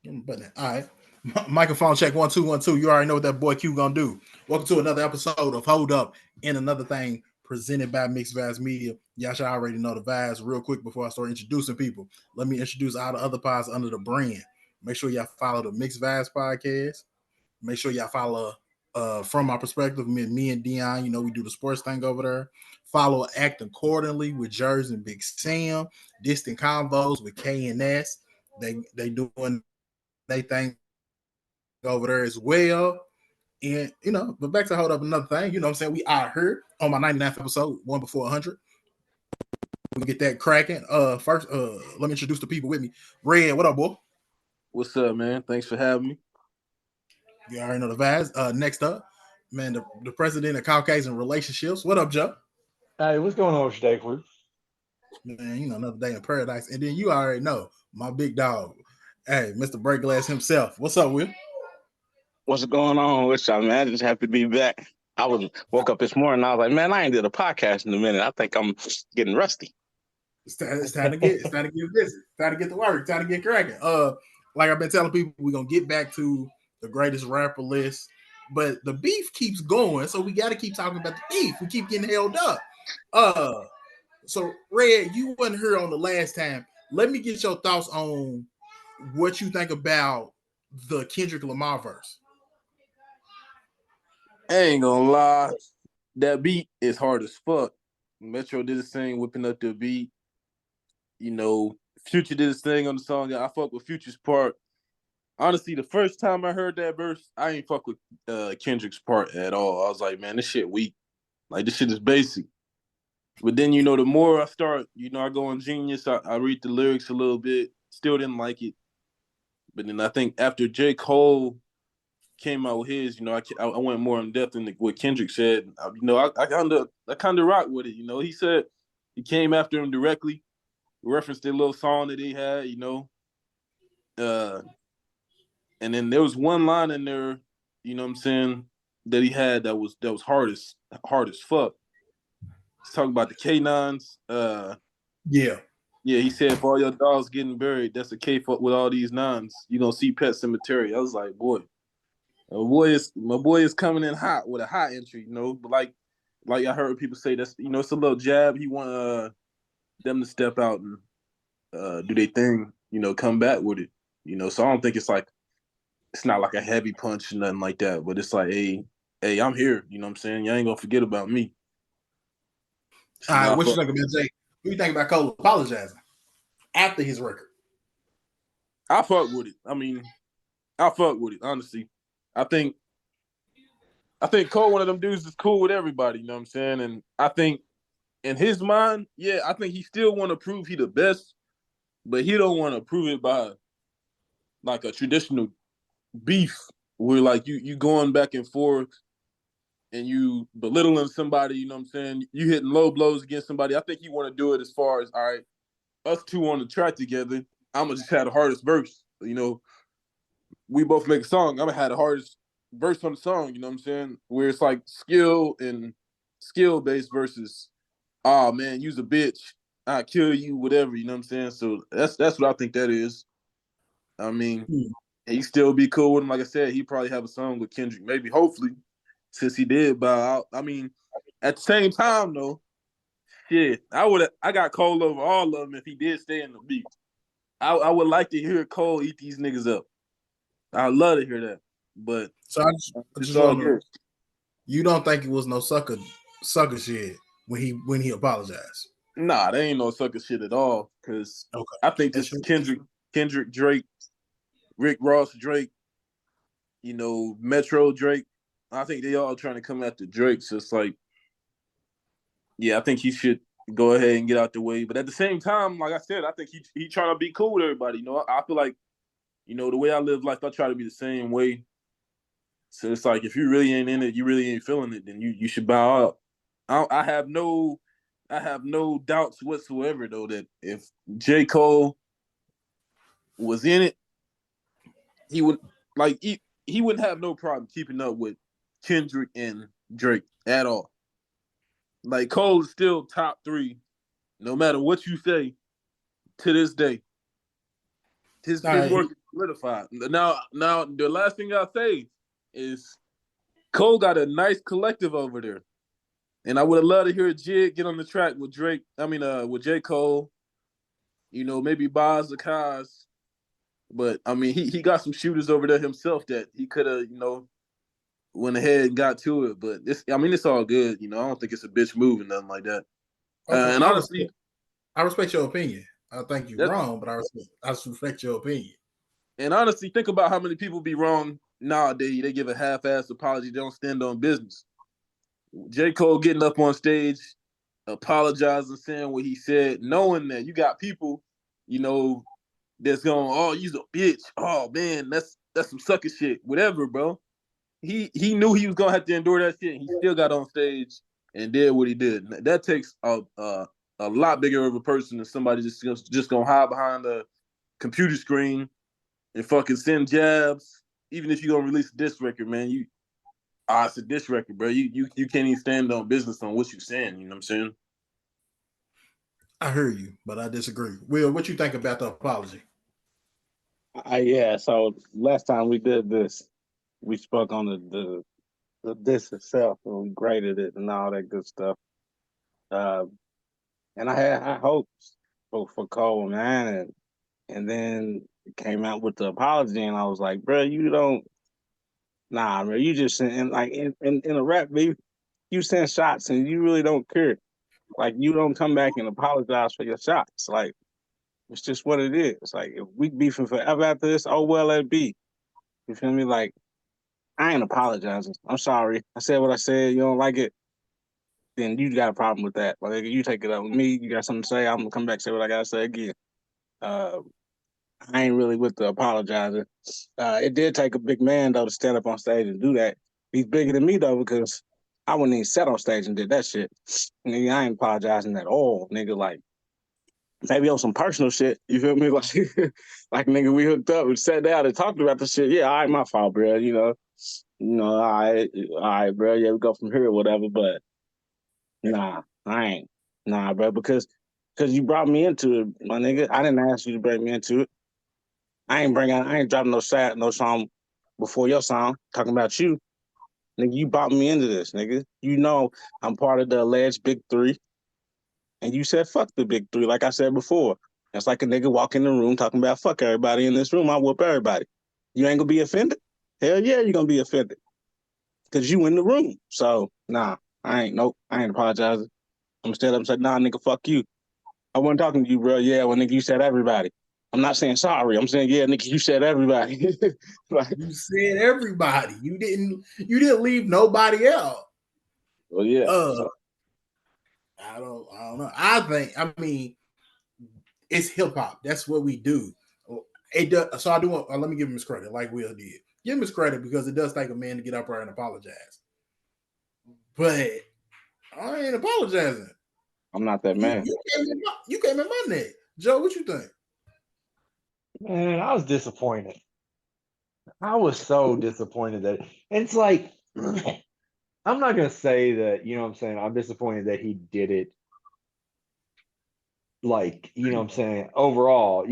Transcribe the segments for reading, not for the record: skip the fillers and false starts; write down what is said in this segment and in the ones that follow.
But all right. Microphone check 1 2 1 2. You already know what that boy Q gonna do. Welcome to another episode of Hold Up and Another Thing presented by Mixed Vibes Media. Y'all should already know the vibes. Real quick before I start introducing people, let me introduce all the other pods under the brand. Make sure y'all follow the Mixed Vibes podcast. Make sure y'all follow From My Perspective, me and Dion, we do the sports thing over there. Follow Act Accordingly with Jersey and Big Sam. Distant Convos with K and S. They doing they thing over there as well. And but back to Hold Up Another Thing, what I'm saying? We are here on my 99th episode, one before 100. We get that cracking. First, let me introduce the people with me. Red, what up, boy? What's up, man? Thanks for having me. You already know the vibes. Next up, man, the president of Caucasian Relationships. What up, Joe? Hey, what's going on today, Chris? Man, another day in paradise. And then you already know my big dog. Hey, Mr. Breakglass himself. What's up, Will? What's going on with y'all, man? I just happy to be back. Woke up this morning, I was like, man, I ain't did a podcast in a minute. I think I'm getting rusty. It's time to get busy. It's time to get to work. It's time to get cracking. Like I've been telling people, we're gonna get back to the greatest rapper list, but the beef keeps going, so we got to keep talking about the beef. We keep getting held up. So Red, you wasn't here on the last time. Let me get your thoughts on what you think about the Kendrick Lamar verse. I ain't gonna lie, that beat is hard as fuck. Metro did his thing, whipping up the beat. Future did his thing on the song. I fuck with Future's part. Honestly, the first time I heard that verse, I ain't fuck with Kendrick's part at all. I was like, man, this shit weak. Like, this shit is basic. But then, the more I start, I go on Genius, I read the lyrics a little bit. Still didn't like it. But then I think after J. Cole came out with his, I went more in depth into what Kendrick said. I kind of rock with it. He said he came after him directly, referenced the little song that he had. And then there was one line in there, what I'm saying, that he had that was hard as fuck. He's talking about the canines. Yeah. Yeah, he said, for all your dogs getting buried, that's a K fuck with all these nines. You're gonna see Pet Cemetery. I was like, my boy is coming in hot with a hot entry, But like I heard people say, that's it's a little jab. He want them to step out and do their thing, come back with it. So I don't think it's not like a heavy punch or nothing like that, but it's like, hey, I'm here, what I'm saying? Y'all ain't gonna forget about me. All right, what you think about Jay? What you think about Cole apologizing after his record? I fuck with it. I fuck with it, honestly. I think Cole, one of them dudes, is cool with everybody, you know what I'm saying? And I think in his mind, yeah, I think he still want to prove he the best, but he don't want to prove it by like a traditional beef where like you going back and forth and you belittling somebody, you know what I'm saying? You hitting low blows against somebody. I think he want to do it as far as, all right, us two on the track together, I'm going to just have the hardest verse. We both make a song. I'm going to have the hardest verse on the song, you know what I'm saying? Where it's like skill-based versus, oh, man, you's a bitch. I kill you, whatever, you know what I'm saying? So that's what I think that is. He still be cool with him. Like I said, he probably have a song with Kendrick. Maybe, hopefully, since he did bow out. At the same time, though, shit, I got Cole over all of them if he did stay in the beat. I would like to hear Cole eat these niggas up. I'd love to hear that. But so I just wonder, you don't think it was no sucker shit when he apologized? Nah, there ain't no sucker shit at all. Because I think this is Kendrick, Drake, Rick Ross, Drake, Metro, Drake. I think they all trying to come after Drake. So it's like, yeah, I think he should go ahead and get out the way. But at the same time, like I said, I think he trying to be cool with everybody. I feel like, the way I live life, I try to be the same way. So it's like, if you really ain't in it, you really ain't feeling it, then you should bow out. I have no doubts whatsoever, though, that if J. Cole was in it, he would he wouldn't have no problem keeping up with Kendrick and Drake at all. Like Cole is still top 3, no matter what you say, to this day. His work is solidified. Now the last thing I'll say is Cole got a nice collective over there. And I would have loved to hear Jid get on the track with Drake. With J. Cole. Maybe Boz the Kaz. But he got some shooters over there himself that he could have, went ahead and got to it. But it's all good. I don't think it's a bitch move and nothing like that. Okay, and honestly, I respect your opinion. I think you're wrong, but I respect your opinion. And honestly, think about how many people be wrong nowadays. They give a half-assed apology. They don't stand on business. J. Cole getting up on stage, apologizing, saying what he said, knowing that you got people, that's going, oh, you's a bitch. Oh, man, that's some sucker shit. Whatever, bro. He knew he was going to have to endure that shit, and he still got on stage and did what he did. That takes a lot bigger of a person than somebody just going to hide behind a computer screen and fucking send jabs. Even if you're going to release a diss record, man, it's a diss record, bro. You can't even stand on business on what you're saying. You know what I'm saying? I hear you, but I disagree. Will, what you think about the apology? Yeah. So last time we did this, we spoke on the diss itself and we graded it and all that good stuff. And I had high hopes for Cole, man, and then it came out with the apology, and I was like, bro, you don't. Nah, man, you just send like in a rap beef, you send shots and you really don't care. Like you don't come back and apologize for your shots. Like it's just what it is. Like if we beefing forever after this, oh well, let it be. You feel me? Like I ain't apologizing. I'm sorry. I said what I said. You don't like it, then you got a problem with that. Like you take it up with me. You got something to say. I'm gonna come back and say what I gotta say again. I ain't really with the apologizing. It did take a big man though to stand up on stage and do that. He's bigger than me though because I wouldn't even sat on stage and did that shit. Nigga, I ain't apologizing at all, nigga. Like maybe on some personal shit. You feel me? Like, like nigga, we hooked up and sat down and talked about the shit. Yeah, all right, my fault, bro. All right, bro. Yeah, we go from here or whatever. But nah, I ain't. Nah, bro, because you brought me into it, my nigga. I didn't ask you to bring me into it. I ain't dropping no song before your song talking about you. Nigga, you brought me into this, nigga. You know I'm part of the alleged big 3. And you said fuck the big 3, like I said before. That's like a nigga walk in the room talking about fuck everybody in this room. I whoop everybody. You ain't gonna be offended? Hell yeah, you're gonna be offended. Cause you in the room. So nah, I ain't apologizing. I'm instead I'm saying, nah, nigga, fuck you. I wasn't talking to you, bro. Yeah, well, nigga, you said everybody. I'm not saying sorry. I'm saying, yeah, nigga, you said everybody. Like, you said everybody. You didn't leave nobody out. Well, yeah. I don't know. I mean, it's hip hop. That's what we do. It does. So I do want. Let me give him his credit, like Will did. Give him his credit because it does take a man to get up there and apologize. But I ain't apologizing. I'm not that man. You came in my neck, Joe. What you think? Man, I was disappointed. I was so disappointed that it's like I'm not gonna say that, you know what I'm saying, I'm disappointed that he did it like, you know what I'm saying, overall,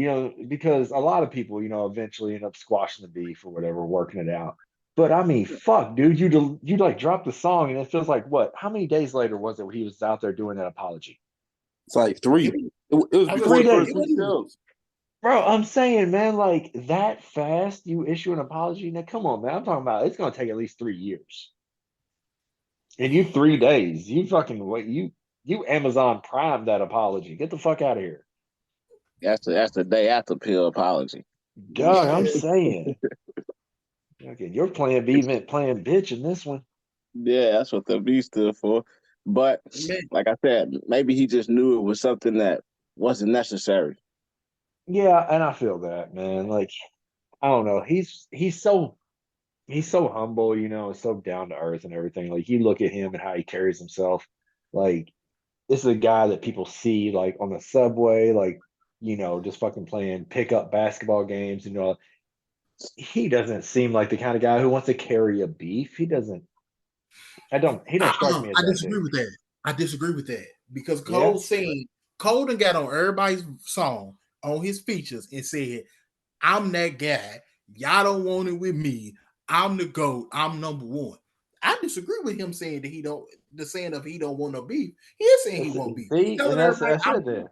because a lot of people, eventually end up squashing the beef or whatever, working it out. But I mean, fuck, dude, you like dropped the song and it feels like what? How many days later was it when he was out there doing that apology? It's like 3. It was before the first 3 shows. Bro, I'm saying, man, like that fast, you issue an apology. Now, come on, man. I'm talking about it's gonna take at least 3 years. And you 3 days. You fucking wait. You Amazon Prime that apology. Get the fuck out of here. That's the day after pill apology. Dog, I'm saying. Okay, you're playing B meant playing bitch in this one. Yeah, that's what the B stood for. But like I said, maybe he just knew it was something that wasn't necessary. Yeah, and I feel that, man. Like, I don't know. He's so humble, so down to earth and everything. Like you look at him and how he carries himself. Like this is a guy that people see like on the subway, like, just fucking playing pickup basketball games, He doesn't seem like the kind of guy who wants to carry a beef. He don't strike me as I that disagree dude. with that. I disagree with that because Cole saying Cole done got on everybody's song on his features and said, "I'm that guy. Y'all don't want it with me. I'm the GOAT. I'm number one." I disagree with him saying that he don't want no beef. He is saying he won't beef. He's See, telling and that's everybody, it then.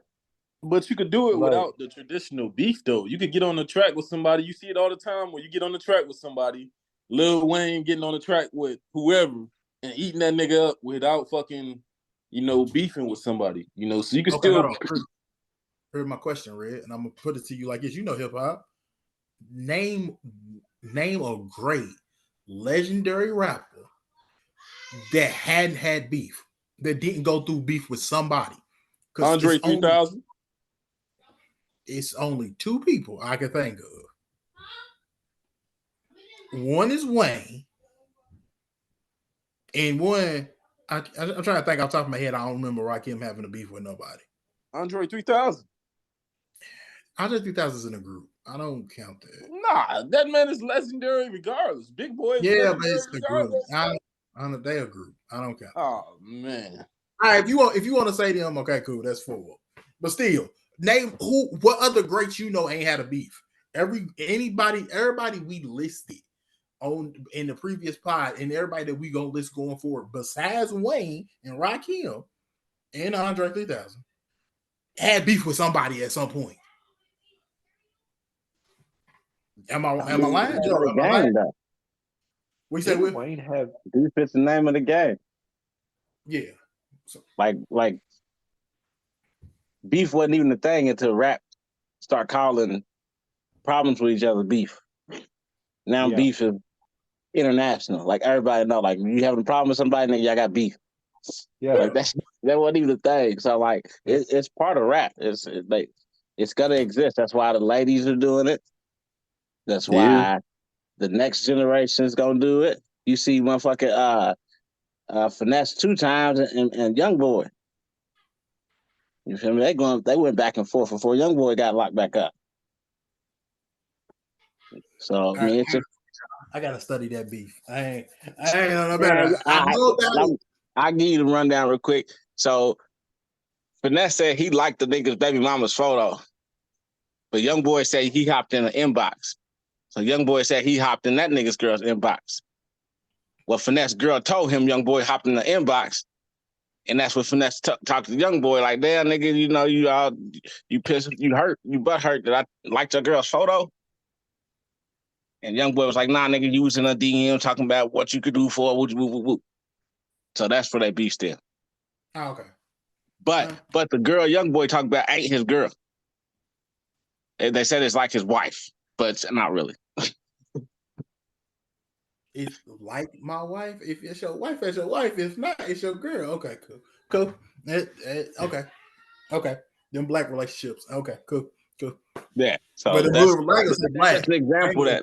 But you could do it Like- without the traditional beef, though. You could get on the track with somebody. You see it all the time where you get on the track with somebody. Lil Wayne getting on the track with whoever and eating that nigga up without fucking, beefing with somebody. So you can still. Here's my question, Red, and I'm gonna put it to you like this. You know hip hop. Name a great legendary rapper that hadn't had beef, that didn't go through beef with somebody. Andre 3000. It's only two people I can think of. One is Wayne, and one I'm trying to think off the top of my head. I don't remember Rakim having a beef with nobody. Andre 3000. Andre 3000 is in a group. I don't count that. Nah, that man is legendary regardless. Big Boy is Yeah, legendary but it's a group. regardless. They a group. I don't count. Oh man. All right, if you want to say them, okay, cool, that's four. But still, name what other greats ain't had a beef. Everybody we listed on in the previous pod, and everybody that we gonna list going forward, besides Wayne and Rakim and Andre 3000, had beef with somebody at some point. Am I lying, Joe? Am I lying? We said Wayne have beef is the name of the game. Yeah. So, like beef wasn't even a thing until rap start calling problems with each other beef. Now beef is international. Like everybody know, like you having a problem with somebody, nigga, y'all got beef. Yeah, like that wasn't even a thing. So like it's part of rap. It's gonna exist. That's why the ladies are doing it. That's why the next generation is gonna do it. You see motherfucking Finesse 2 times and Young Boy. You feel me? They went back and forth before Young Boy got locked back up. So I mean, I gotta study that beef. I ain't know better. I know about it. I'll give you the rundown real quick. So Finesse said he liked the nigga's baby mama's photo, but Young Boy said he hopped in the inbox. So Young Boy said he hopped in that nigga's girl's inbox. Well, Finesse girl told him Young Boy hopped in the inbox, and that's what Finesse talked to Young Boy like, damn nigga, you pissed, you hurt, you butt hurt that I liked your girl's photo. And Young Boy was like, nah, nigga, you was in a DM talking about what you could do for woo. So that's where they beef still. Oh, okay. But the girl Young Boy talked about ain't his girl. They said it's like his wife, but it's not really. It's like my wife. If it's your wife, it's your wife. If not, it's your girl. Okay, cool. Okay. Them black relationships. Okay, cool. Yeah. So but that's an example that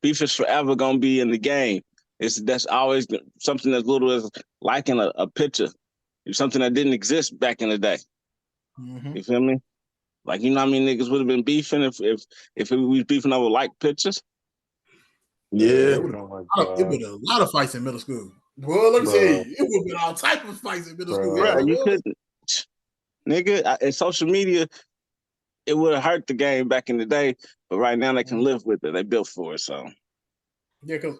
beef is forever gonna be in the game. That's always something as little as liking a picture. It's something that didn't exist back in the day. Mm-hmm. You feel me? Like how many niggas would have been beefing if we was beefing over like pictures? Yeah. It would have been a lot of fights in middle school. Well, let me tell you, it would have been all type of fights in middle school. Yeah, you couldn't, nigga. In social media, it would have hurt the game back in the day, but right now they can live with it. They built for it, so. Yeah, because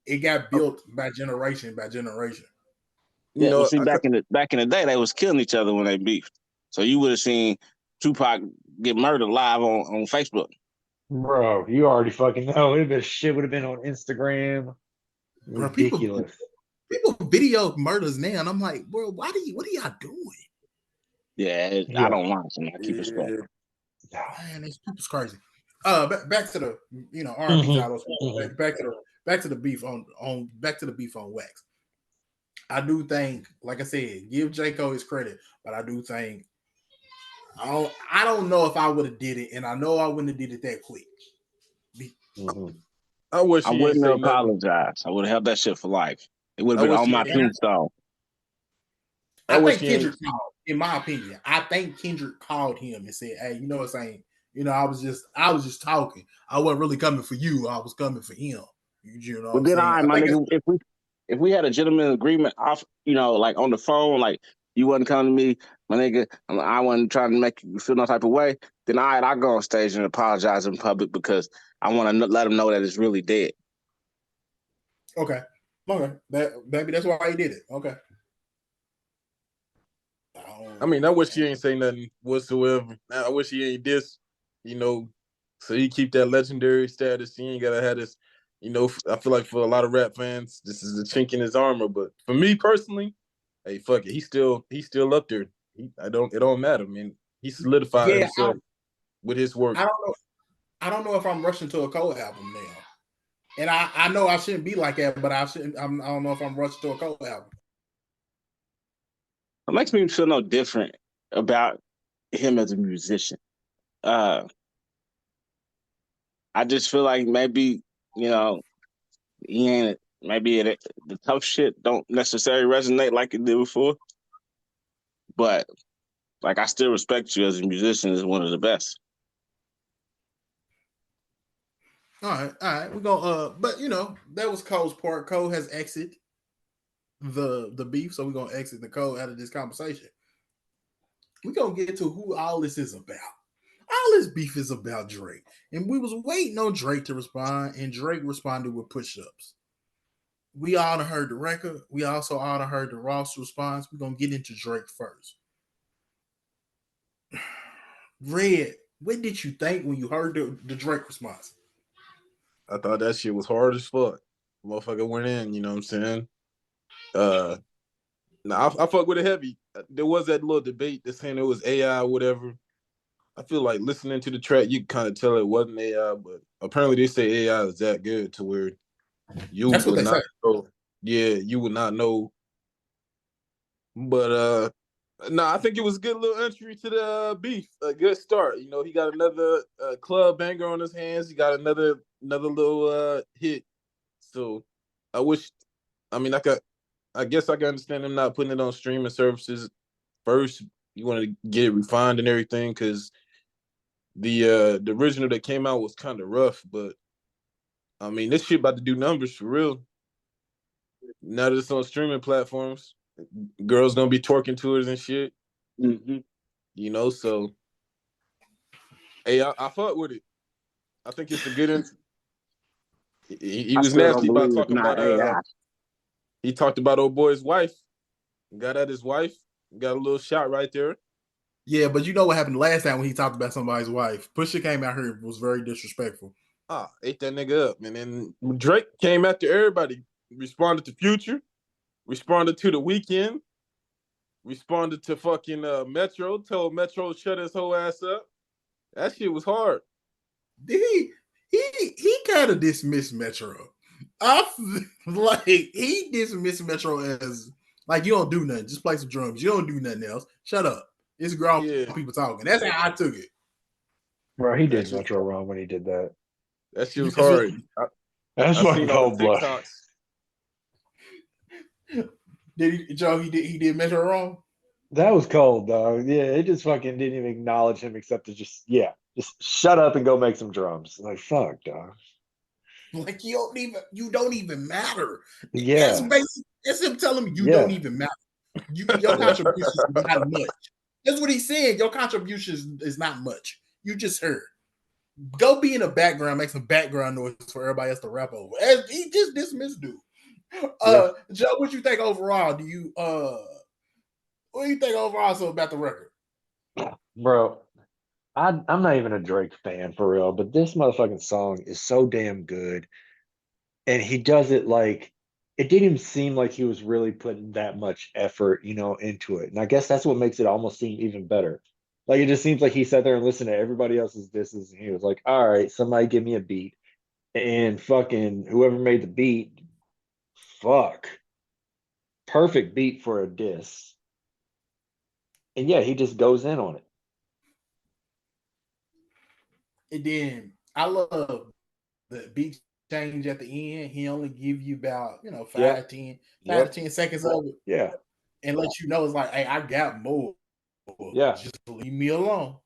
it got built by generation by generation. See, back in the day, they was killing each other when they beefed. So you would have seen Tupac get murdered live on Facebook. Bro, you already fucking know. Shit would have been on Instagram. Ridiculous. People video murders now, and I'm like, bro, what are y'all doing? Yeah, I don't watch them. I keep it straight. Man, it's crazy. Back to the R&B titles. Back to the beef on wax. I do think, like I said, give J. Cole his credit, but I do think I don't know if I would have did it, and I know I wouldn't have did it that quick. I wish I wouldn't have apologized. I would have held that shit for life. It would have been on my tombstone. I think Kendrick called, in my opinion. I think Kendrick called him and said, "Hey, you know what I'm saying? I was just talking. I wasn't really coming for you. I was coming for him." You know what I'm saying? My nigga, if we had a gentleman agreement off, like on the phone, like you wasn't coming to me, my nigga, I wasn't trying to make you feel no type of way, then I go on stage and apologize in public because I want to let them know that it's really dead. Okay. Maybe that's why he did it. Okay. I mean, I wish he ain't say nothing whatsoever. I wish he ain't this, so he keep that legendary status. He ain't gotta have this, I feel like for a lot of rap fans, this is a chink in his armor. But for me personally, hey, fuck it, he's still up there. It don't matter, man. He solidified himself with his work. I don't know if I'm rushing to a Cole album now. And I know I shouldn't be like that, but I don't know if I'm rushing to a Cole album. It makes me feel no different about him as a musician. I just feel like maybe, he ain't, maybe the tough shit don't necessarily resonate like it did before. But like, I still respect you as a musician as one of the best. All right. We're gonna but that was Cole's part. Cole has exited the beef, so we're gonna exit the Cole out of this conversation. We're gonna get to who all this is about. All this beef is about Drake. And we was waiting on Drake to respond, and Drake responded with push-ups. We all heard the record. We also all heard the Ross response. We're gonna get into Drake first. Red, what did you think when you heard the Drake response? I thought that shit was hard as fuck. Motherfucker went in, you know what I'm saying? Now I fuck with it heavy. There was that little debate that's saying it was AI or whatever. I feel like listening to the track, you can kind of tell it wasn't AI, but apparently they say AI is that good to where you That's what would they not say. know. Yeah, you would not know. But I think it was a good little entry to the beef. A good start. He got another club banger on his hands. He got another little hit. So I wish. I mean, I guess I can understand him not putting it on streaming services first. You want to get it refined and everything because the original that came out was kind of rough. But I mean, this shit about to do numbers for real. Now that it's on streaming platforms, girls gonna be twerking to it and shit. Mm-hmm. So hey, I fuck with it. I think it's a good entry. He I was still don't nasty about believe it's talking not about AI. he talked about old boy's wife. Got at his wife. Got a little shot right there. Yeah, but you know what happened last time when he talked about somebody's wife? Pusha came out here and was very disrespectful. Ate that nigga up. And then Drake came after everybody. Responded to Future. Responded to The Weeknd. Responded to fucking Metro. Told Metro to shut his whole ass up. That shit was hard. He kind of dismissed Metro. He dismissed Metro as like, you don't do nothing. Just play some drums. You don't do nothing else. Shut up. It's grown people talking. That's how I took it. Bro, he did Metro wrong when he did that. That shit was hard. That's fucking cold blood. Did he, Joe? He did Metro wrong. That was cold, dog. Yeah, it just fucking didn't even acknowledge him except to just shut up and go make some drums. Like, fuck, dog. Like, you don't even matter. Yeah. That's basically, that's him telling me you don't even matter. Your contribution is not much. That's what he's saying. Your contribution is not much. You just heard. Go be in the background, make some background noise for everybody else to rap over. He just dismissed dude. Joe, what you think overall? What do you think overall so about the record? Bro, I'm not even a Drake fan for real, but this motherfucking song is so damn good. And he does it like it didn't even seem like he was really putting that much effort, into it. And I guess that's what makes it almost seem even better. Like it just seems like he sat there and listened to everybody else's disses and he was like, all right, somebody give me a beat. And fucking whoever made the beat, fuck. Perfect beat for a diss. And yeah, he just goes in on it. And then I love the beat change at the end. He only give you about 5 to 10 seconds of it. Yeah. And let you know it's like, hey, I got more. Yeah. Just leave me alone.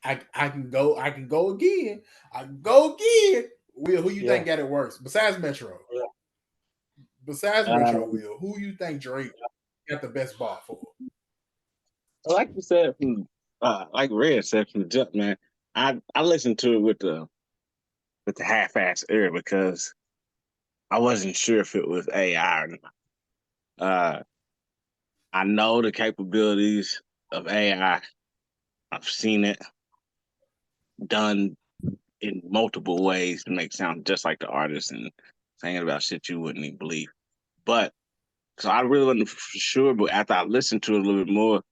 I can go again. I can go again. Will, who you think got it worse besides Metro? Besides Retro Will, who you think Drake got the best bar for? Like you said, like Red said from the jump, man. I listened to it with the half-ass ear because I wasn't sure if it was AI or not. I know the capabilities of AI. I've seen it done in multiple ways to make it sound just like the artist and saying about shit you wouldn't even believe. But so I really wasn't for sure, but after I listened to it a little bit more,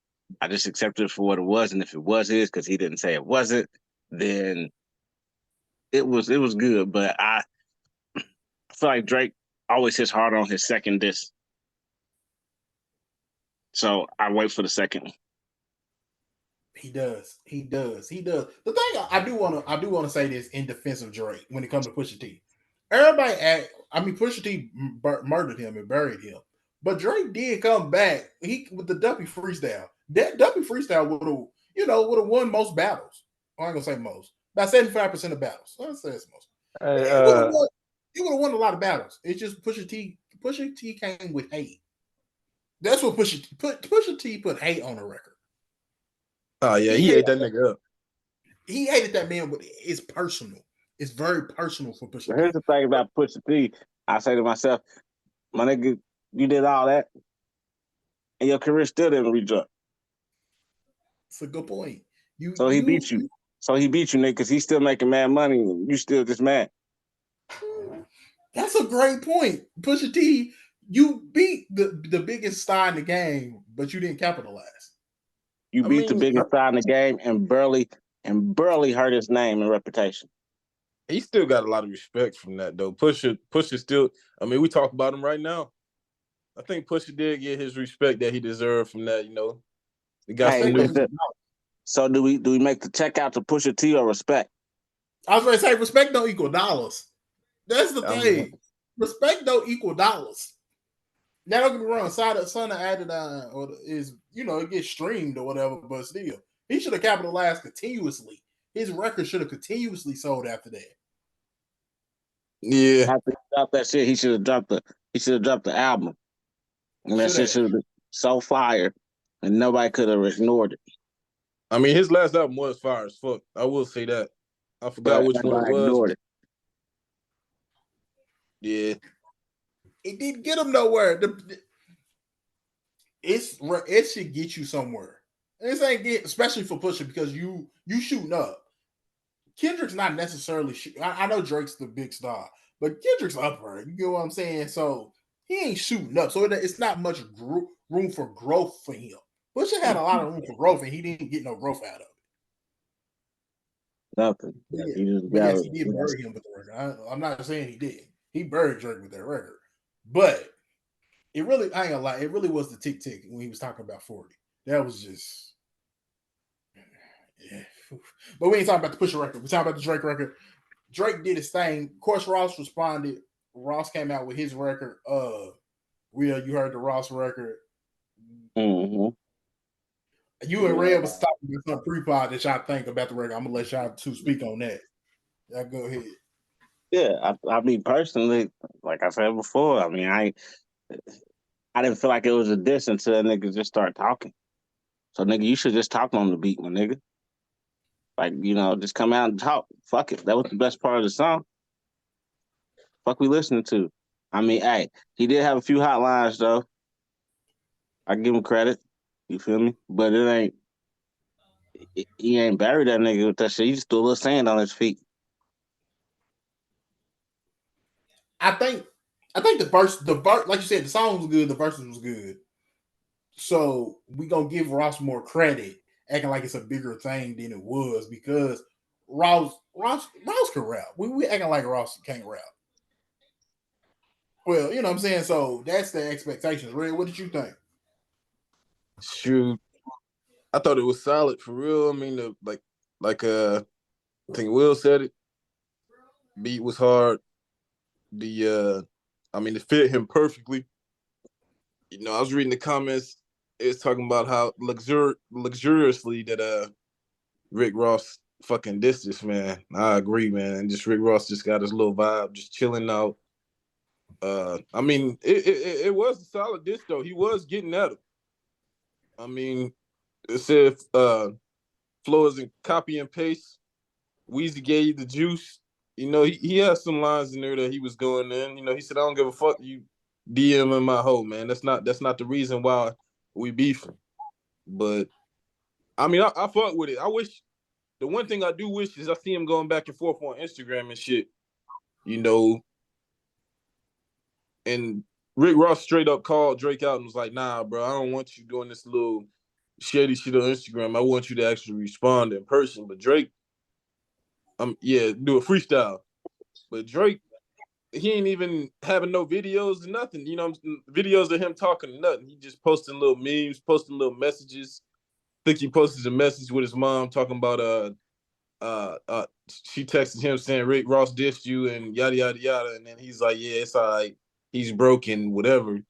I just accepted it for what it was. And if it was his, because he didn't say it wasn't, then it was good. But I feel like Drake always hits hard on his second disc. So I wait for the second one. He does. The thing I do want to say this in defense of Drake when it comes to Pusha T. Pusha T murdered him and buried him, but Drake did come back. With the Duppy freestyle. That Duppy freestyle would have won most battles. I ain't gonna say most, about 75% of battles. Let's say it's most. It would have won a lot of battles. It's just Pusha T came with hate. That's what Pusha T put hate on the record. Oh yeah, he ate that nigga up. He hated that man, but it's personal. It's very personal for Pusha T. Here's the thing about Pusha T. I say to myself, my nigga, you did all that, and your career still didn't reach up. It's a good point. He beat you. So he beat you, nigga, because he's still making mad money, and you still just mad. That's a great point. Pusha T, you beat the biggest star in the game, but you didn't capitalize. You beat the biggest star in the game and barely hurt his name and reputation. He still got a lot of respect from that, though. Pusha still, we talk about him right now. I think Pusha did get his respect that he deserved from that, He got some news. So do we make the check out to Pusha T or respect? I was going to say respect don't equal dollars. That's the thing. Respect don't equal dollars. Now don't get me wrong, Son added or it gets streamed or whatever, but still, he should have capitalized continuously. His record should have continuously sold after that. Yeah. After he dropped that shit, he should have dropped the album. And that shit should have been so fire and nobody could have ignored it. His last album was fire as fuck. I will say that. I forgot which one it was. Yeah. It didn't get him nowhere. It should get you somewhere. This ain't especially for Pusha because you shooting up. Kendrick's not necessarily I know Drake's the big star, but Kendrick's upper. You get what I'm saying? So he ain't shooting up. So it's not much room for growth for him. Pusha had a lot of room for growth, and he didn't get no growth out of it. Nothing. Yes, he did bury him with the record. I'm not saying he did. He buried Drake with that record. But I ain't gonna lie, it really was the tick tick when he was talking about 40. That was just yeah. But we ain't talking about the Pusha record. We're talking about the Drake record. Drake did his thing. Of course, Ross responded. Ross came out with his record. Will, you heard the Ross record. Mm-hmm. You and Red was talking about some pre-pod that y'all think about the record. I'm gonna let y'all two speak on that. Y'all go ahead. Yeah, I mean personally, like I said before, I didn't feel like it was a diss until that nigga just started talking. So nigga, you should just talk on the beat, my nigga. Like, just come out and talk. Fuck it. That was the best part of the song. Fuck we listening to. Hey, he did have a few hot lines though. I give him credit. You feel me? But he ain't buried that nigga with that shit. He just threw a little sand on his feet. I think the verse, like you said, the song was good, the verses was good. So we gonna give Ross more credit, acting like it's a bigger thing than it was because Ross can rap. We acting like Ross can't rap. Well, you know what I'm saying? So that's the expectations. Red, what did you think? Shoot. I thought it was solid for real. I think Will said it. Beat was hard. It fit him perfectly. I was reading the comments. It's talking about how luxuriously that Rick Ross fucking dissed this man. I agree, man. Just Rick Ross just got his little vibe, just chilling out. I mean, it was a solid diss though. He was getting at him. I mean, it said flow isn't copy and paste. Weezy gave you the juice. You know, he has some lines in there that he was going in. You know, he said, "I don't give a fuck you DMing my hoe, man. That's not the reason why we beefing." But I mean, I fuck with it. I wish the one thing I do wish is I see him going back and forth on Instagram and shit. You know, and Rick Ross straight up called Drake out and was like, "Nah, bro, I don't want you doing this little shady shit on Instagram. I want you to actually respond in person." But Drake, do a freestyle. But Drake, he ain't even having no videos or nothing. You know, videos of him talking nothing. He just posting little memes, posting little messages. I think he posted a message with his mom talking about she texted him saying Rick Ross dissed you and yada yada yada, and then he's like, "Yeah, it's all right. He's broken, whatever."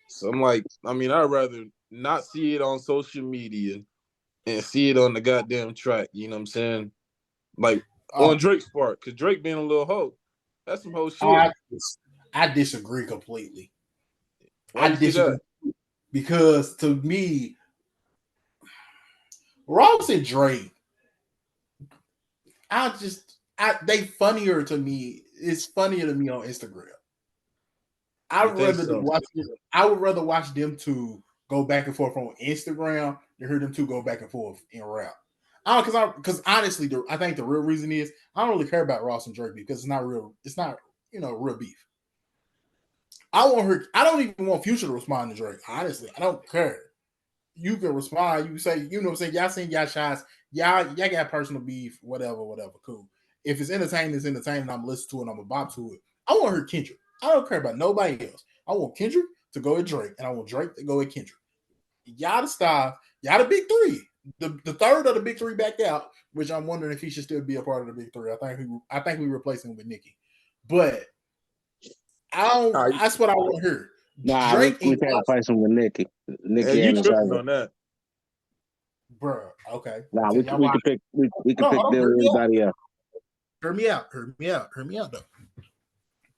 So I'm like, I mean, I'd rather not see it on social media and see it on the goddamn track. You know what I'm saying? Like on Drake's part, because Drake being a little hoe, that's some whole shit. I disagree completely. Why you disagree that? Because to me, Ross and Drake, they funnier to me. It's funnier to me on Instagram. I would rather watch them two go back and forth on Instagram than hear them two go back and forth in rap. Because honestly, I think the real reason is I don't really care about Ross and Drake because it's not real. It's not real beef. I don't even want Future to respond to Drake. Honestly, I don't care. You can respond. You say, you know what I'm saying? Y'all seen y'all shots. Y'all got personal beef, whatever, cool. If it's entertaining, it's entertaining. I'm listening to it. I'm a bop to it. I want to hear Kendrick. I don't care about nobody else. I want Kendrick to go at Drake, and I want Drake to go at Kendrick. Y'all the style. Y'all the big three. The third of the big three back out, which I'm wondering if he should still be a part of the big three. I think we replacing him with Nicki. But I don't. That's what I want to hear. Nah, Drake we can't replace him with Nicki. Nicki you tripping on that, bro? Okay. Nah, we can pick everybody else. Hear me out though.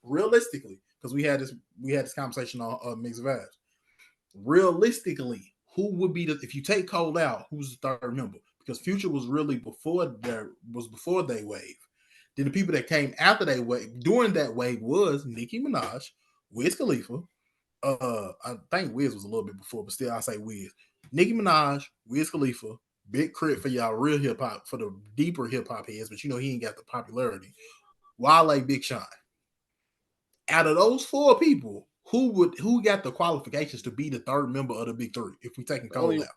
Realistically, because we had this conversation on Mixed Vibes. Realistically, who would be if you take Cole out? Who's the third member? Because Future was really before they wave. Then the people that came after they wave during that wave was Nicki Minaj, Wiz Khalifa. I think Wiz was a little bit before, but still I say Wiz. Nicki Minaj, Wiz Khalifa, Big Crit for y'all real hip hop, for the deeper hip hop heads, but he ain't got the popularity. Wale, Big Sean. Out of those four people, who got the qualifications to be the third member of the big three if we taking Cole out?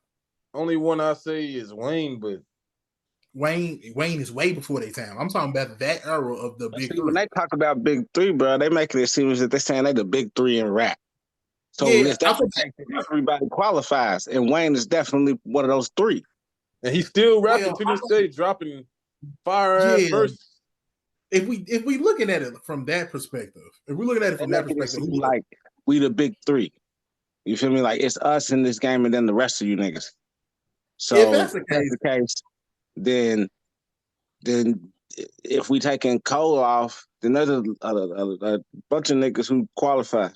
Only one I say is Wayne, but Wayne is way before their time. I'm talking about that era of the big three. When they talk about big three, bro, they making it seem as if they're saying they the big three in rap. So everybody qualifies, and Wayne is definitely one of those three. And he's still rapping to this day, dropping fire ass verses. If we looking at it from that perspective, like we the big three. You feel me? Like it's us in this game, and then the rest of you niggas. So if that's the case, then if we taking Cole off, then there's a bunch of niggas who qualify.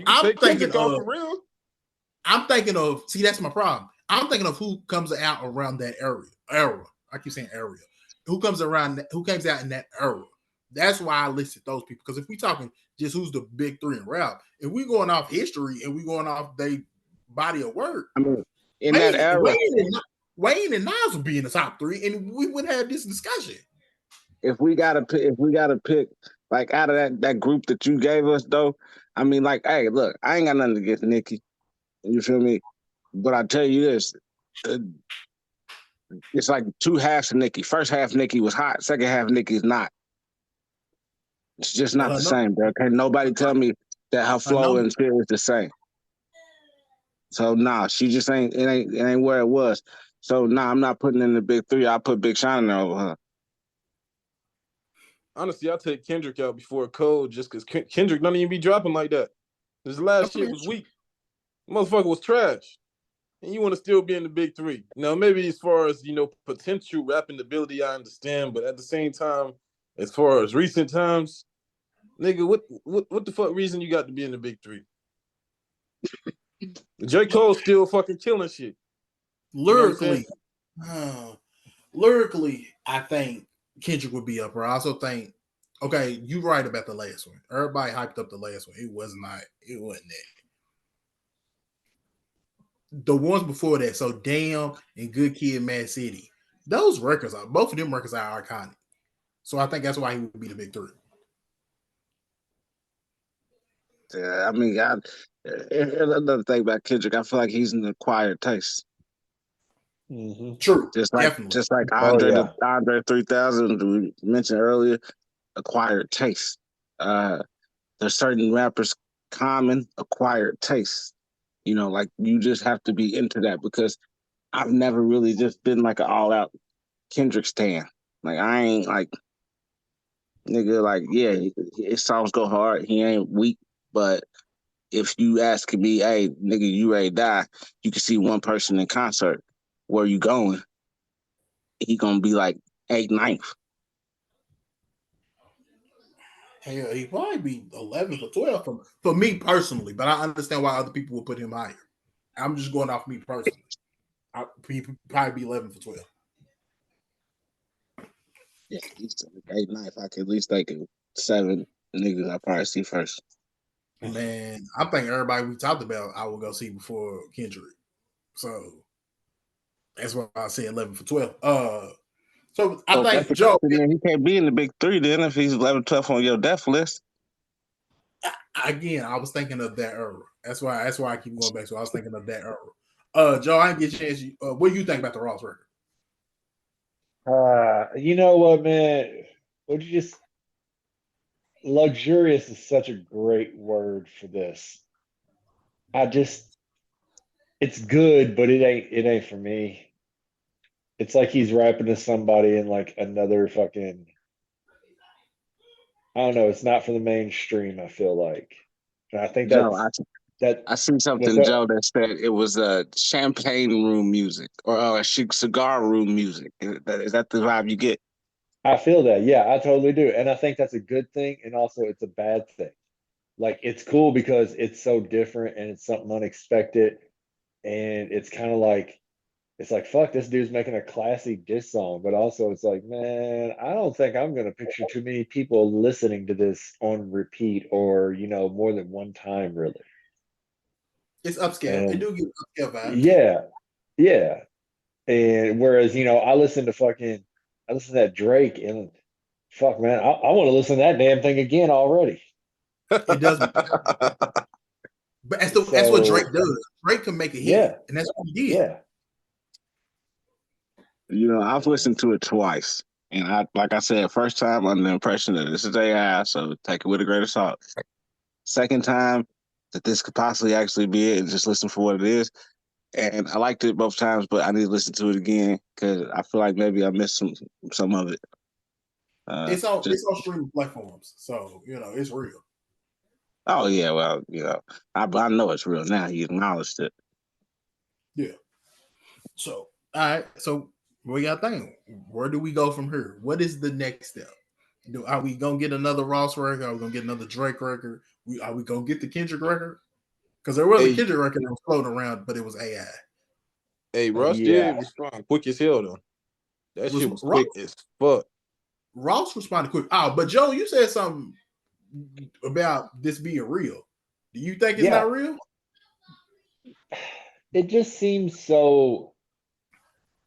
I'm thinking of for real. I'm thinking of that's my problem. I'm thinking of who comes out around that era. I keep saying area. Who comes out in that era? That's why I listed those people. Because if we talking just who's the big three in rap, if we going off history and we going off their body of work, I mean, that era, Wayne and Nas would be in the top three, and we would have this discussion. If we gotta pick like out of that group that you gave us, though, I mean, like, hey, look, I ain't got nothing against Nicki. You feel me? But I tell you this. It's like two halves of Nicki. First half Nicki was hot. Second half Nicki's not. It's just not the same, bro. Can't nobody tell me that her flow and spirit is the same. So nah, she just ain't. It ain't where it was. So nah, I'm not putting in the big three. I put Big Sean in there over her. Honestly, I'll take Kendrick out before Cole just because Kendrick don't even be dropping like that. His last shit was weak. Motherfucker was trash. And you want to still be in the big three. Now, maybe as far as, potential rapping ability, I understand. But at the same time, as far as recent times, Nigga, what the fuck reason you got to be in the big three? J. Cole still fucking killing shit. Lyrically, lyrically, I think Kendrick would be up. I also think, okay, you're right about the last one. Everybody hyped up the last one. It wasn't that. The ones before that, so Damn and Good Kid, Mad City, those records are both of them records are iconic. So I think that's why he would be the big three. Yeah, I mean, another thing about Kendrick, I feel like he's an acquired taste. Mm-hmm. True, Just definitely. like Andre 3000 we mentioned earlier, acquired taste. There's certain rappers common acquired taste. You know, like you just have to be into that because I've never really just been like an all out Kendrick stan. Like I ain't like nigga, like yeah, his songs go hard. He ain't weak, but if you asking me, hey nigga, you ready to die? You can see one person in concert. Where you going? He gonna be like 8th, 9th. Hell, he'd probably be 11th or 12th for me personally, but I understand why other people would put him higher. I'm just going off me personally. He'd probably be 11th or 12th. Yeah, he's 8th, 9th. I can at least think of 7 niggas I probably see first. Man, I think everybody we talked about, I will go see before Kendrick. So that's why I say 11 for 12. So I think Joe. He can't be in the big three then if he's 11, 12 on your death list. Again, I was thinking of that era. That's why I keep going back. So I was thinking of that era. Joe, I didn't get a chance. What do you think about the Ross record? You know what, man? Would you just luxurious is such a great word for this. It's good, but it ain't for me. It's like he's rapping to somebody in like another fucking I don't know, it's not for the mainstream, I feel like. And I think Joe, I seen something, Joe, that said it was champagne room music or cigar room music. Is that the vibe you get? I feel that. Yeah, I totally do. And I think that's a good thing. And also, it's a bad thing. Like, it's cool because it's so different and it's something unexpected. And it's like, fuck, this dude's making a classy diss song. But also, it's like, man, I don't think I'm going to picture too many people listening to this on repeat or, more than one time, really. It's upscale. It do get upscale vibes. Yeah. Yeah. And whereas, I listen to that Drake and fuck, man, I want to listen to that damn thing again already. It does. But that's what Drake does. Drake can make a hit, and that's what he did. Yeah. I've listened to it twice. And like I said, first time under the impression that this is AI, so take it with a grain of salt. Second time that this could possibly actually be it and just listen for what it is. And I liked it both times, but I need to listen to it again because I feel like maybe I missed some of it. It's on streaming platforms, so it's real. Oh yeah, well, I know it's real now. He acknowledged it. Yeah. So all right, so what y'all think? Where do we go from here? What is the next step? Are we gonna get another Ross record? Are we gonna get another Drake record? Are we gonna get the Kendrick record? Because there was a Kendrick record that was floating around, but it was AI. Hey, Russ did respond quick as hell though. That shit was quick as fuck. Ross responded quick. Oh, but Joe, you said something about this being real. Do you think it's not real? It just seems so.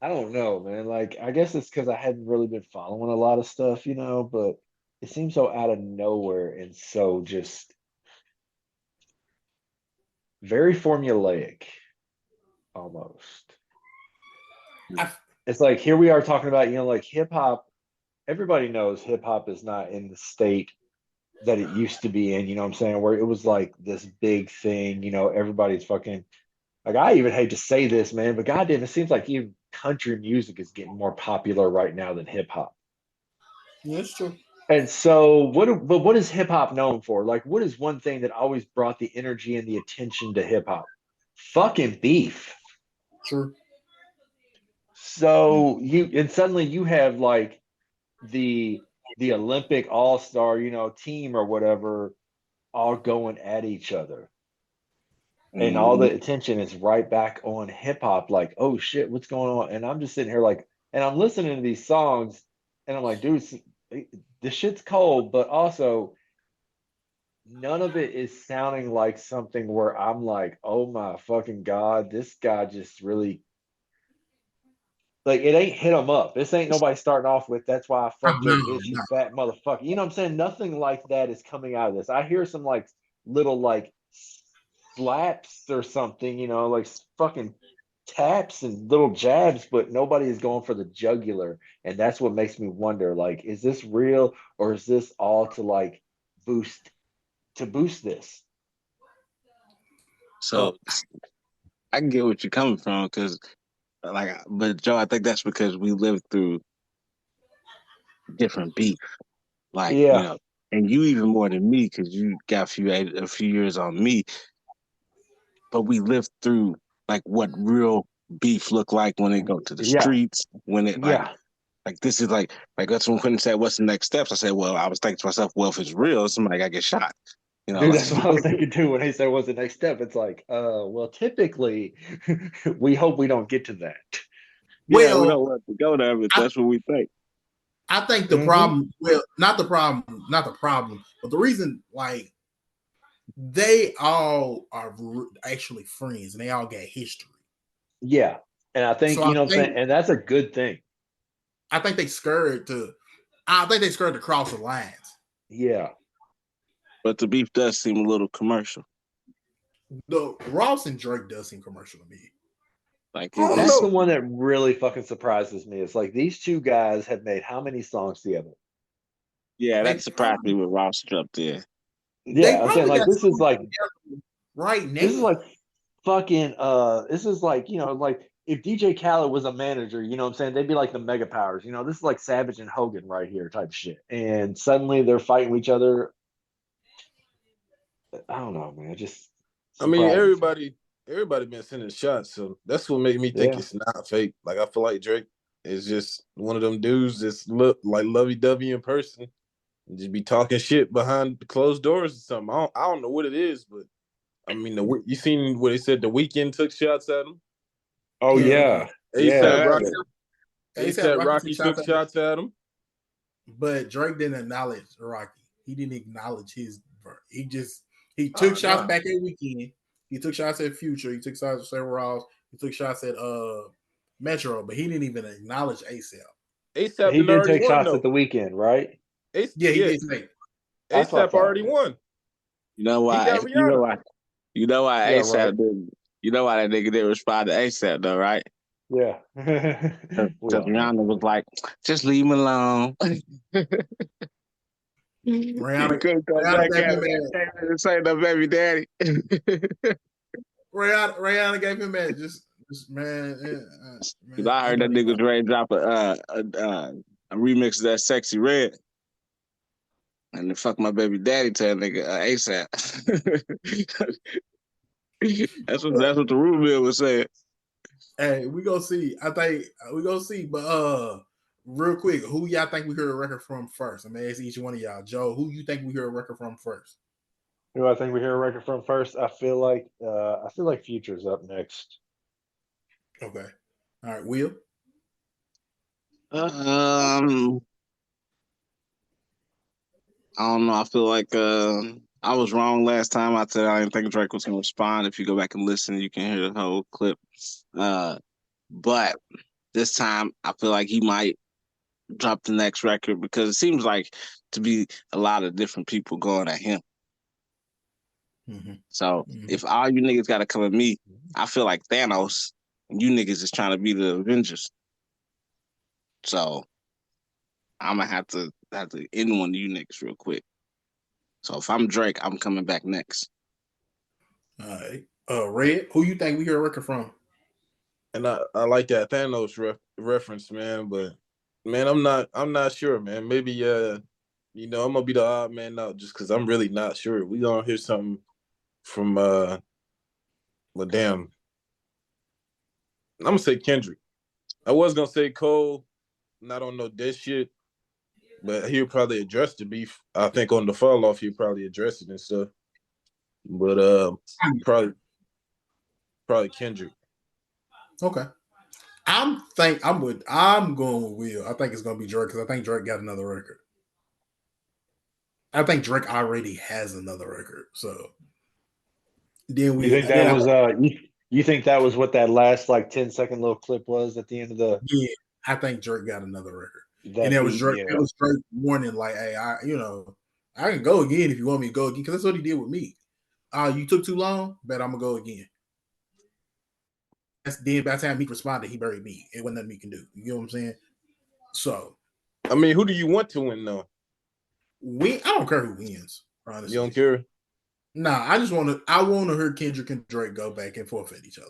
I don't know, man. Like, I guess it's because I hadn't really been following a lot of stuff, but it seems so out of nowhere and so just very formulaic almost. It's like here we are talking about, like hip hop. Everybody knows hip hop is not in the state that it used to be in, you know what I'm saying? Where it was like this big thing, everybody's fucking like, I even hate to say this, man, but goddamn, it seems like even country music is getting more popular right now than hip hop. Yeah, it's true. And so, what is hip hop known for? Like, what is one thing that always brought the energy and the attention to hip hop? Fucking beef. True. So suddenly you have like the the Olympic all-star, team or whatever, all going at each other. And all the attention is right back on hip hop, like, oh shit, what's going on? And I'm just sitting here like, and I'm listening to these songs, and I'm like, dude, this shit's cold, but also none of it is sounding like something where I'm like, oh my fucking God, this guy just really like it ain't hit him up. This ain't nobody starting off with that's why I fucked your bitch, you fat motherfucker. You know what I'm saying? Nothing like that is coming out of this. I hear some like little like slaps or something, like fucking taps and little jabs, but nobody is going for the jugular. And that's what makes me wonder, like, is this real or is this all to like boost this? So I can get what you're coming from, because but Joe, I think that's because we lived through different beef, Yeah. and you even more than me because you got a few years on me, but we lived through like what real beef looked like when they go to the streets, when it like this is like that's when Quentin said, "What's the next steps?" I said, "Well, I was thinking to myself, well, if it's real, somebody got to get shot." Dude, that's what I was thinking too when he said, "What's the next step?" It's like, well, typically, we hope we don't get to that. Yeah, we don't want to go there, but that's what we think. I think the problem, not the problem, but the reason, like, they all are actually friends and they all got history. Yeah. And I think, what I'm saying? And that's a good thing. I think they scared to cross the lines. Yeah. But the beef does seem a little commercial. The Ross and Drake does seem commercial to me. Like that's the one that really fucking surprises me. It's like these two guys have made how many songs together? Yeah, that surprised me when Ross jumped in. Yeah, I'm saying like this is like right now. This is like fucking this is like, like if DJ Khaled was a manager, you know what I'm saying? They'd be like the mega powers, this is like Savage and Hogan right here type shit. And suddenly they're fighting each other. I don't know, man. I mean, everybody been sending shots, so that's what made me think it's not fake. Like, I feel like Drake is just one of them dudes that's look like lovey-dovey in person and just be talking shit behind closed doors or something. I don't know what it is, but I mean, you seen what they said? The Weeknd took shots at him. Oh yeah, ASAP Rocky took shots at him. But Drake didn't acknowledge Rocky. He didn't acknowledge his. He took shots back at Weekend. He took shots at Future. He took shots at Ross. He took shots at Metro, but he didn't even acknowledge ASAP. He did take shots at the Weekend, right? He did say ASAP already won. You know why? You know why ASAP didn't? You know why that nigga didn't respond to ASAP though, right? Yeah. Because Rihanna was like, just leave him alone. Rihanna say no baby daddy. Rihanna gave him that. Just man. I heard that nigga was ready to drop a remix of that Sexy Red. And then fuck my baby daddy tell nigga ASAP. that's what the room bill was saying. Hey, we gonna see. I think we gonna see. But real quick, who y'all think we heard a record from first? I'm gonna ask each one of y'all. Joe, who you think we heard a record from first? Who do I think we hear a record from first? I feel like Future's up next. Okay. All right, Will. I don't know. I feel like I was wrong last time. I said I didn't think Drake was going to respond. If you go back and listen, you can hear the whole clip. But this time, I feel like he might drop the next record because it seems like to be a lot of different people going at him. Mm-hmm. So if all you niggas got to come at me, I feel like Thanos, and you niggas is trying to be the Avengers. So I'm gonna have to end one of you niggas real quick. So if I'm Drake, I'm coming back next. All right. Red, who you think we hear a record from? And I like that Thanos reference, man. But man, I'm not sure, man. Maybe I'm gonna be the odd man out just because I'm really not sure. We gonna hear something from well, damn. I'm gonna say Kendrick. I was gonna say Cole. And I don't know this shit, But he'll probably address the beef. I think on the fall off, he'll probably address it and stuff. But probably Kendrick. Okay. I'm going with Will. I think it's gonna be Drake because I think Drake got another record. I think Drake already has another record. So then You think that was you think that was what that last like 10-second little clip was at the end of the yeah, I think Drake got another record. that And that was beat, Drake. yeah. It was Drake warning, like, hey, I can go again if you want me to go again, because that's what he did with me. You took too long, but I'm gonna go again. Then by the time he responded, he buried me. It wasn't nothing he can do. You know what I'm saying? So I mean, who do you want to win though? I don't care who wins, honestly. You don't care? Nah, I want to hear Kendrick and Drake go back and forth at each other.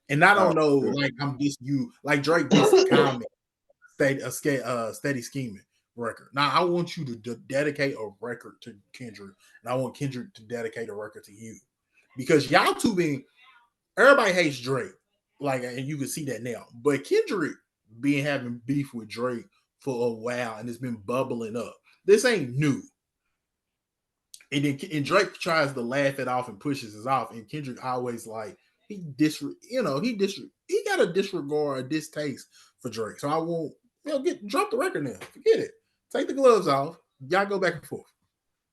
And I don't know, like I'm just you, like Drake gets a comment, steady scheming record. Now I want you to dedicate a record to Kendrick, and I want Kendrick to dedicate a record to you, because y'all two everybody hates Drake, like, and you can see that now. But Kendrick having beef with Drake for a while, and it's been bubbling up. This ain't new. And Drake tries to laugh it off and pushes it off, and Kendrick always like he got a disregard, a distaste for Drake. So I won't drop the record now. Forget it. Take the gloves off. Y'all go back and forth.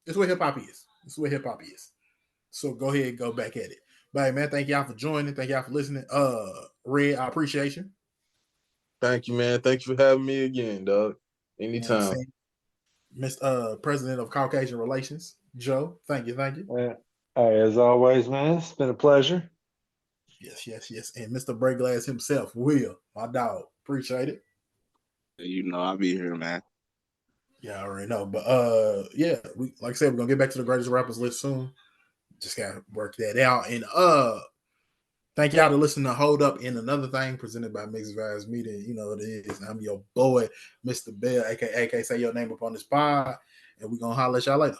That's what hip hop is. So go ahead and go back at it. But hey, man, thank y'all for joining. Thank y'all for listening. Red, I appreciate you. Thank you, man. Thank you for having me again, dog. Anytime. Mr. President of Caucasian Relations, Joe. Thank you. As always, man, it's been a pleasure. Yes. And Mr. Breakglass himself, Will, my dog. Appreciate it. You know, I'll be here, man. Yeah, I already know. But we like I said, we're gonna get back to the greatest rappers list soon. Just gotta work that out. And thank y'all to listen to Hold Up in Another Thing, presented by Mixed Vibes Media. You know what it is. I'm your boy, Mr. Bell, aka say your name up on this pod, and we're gonna holler at y'all later.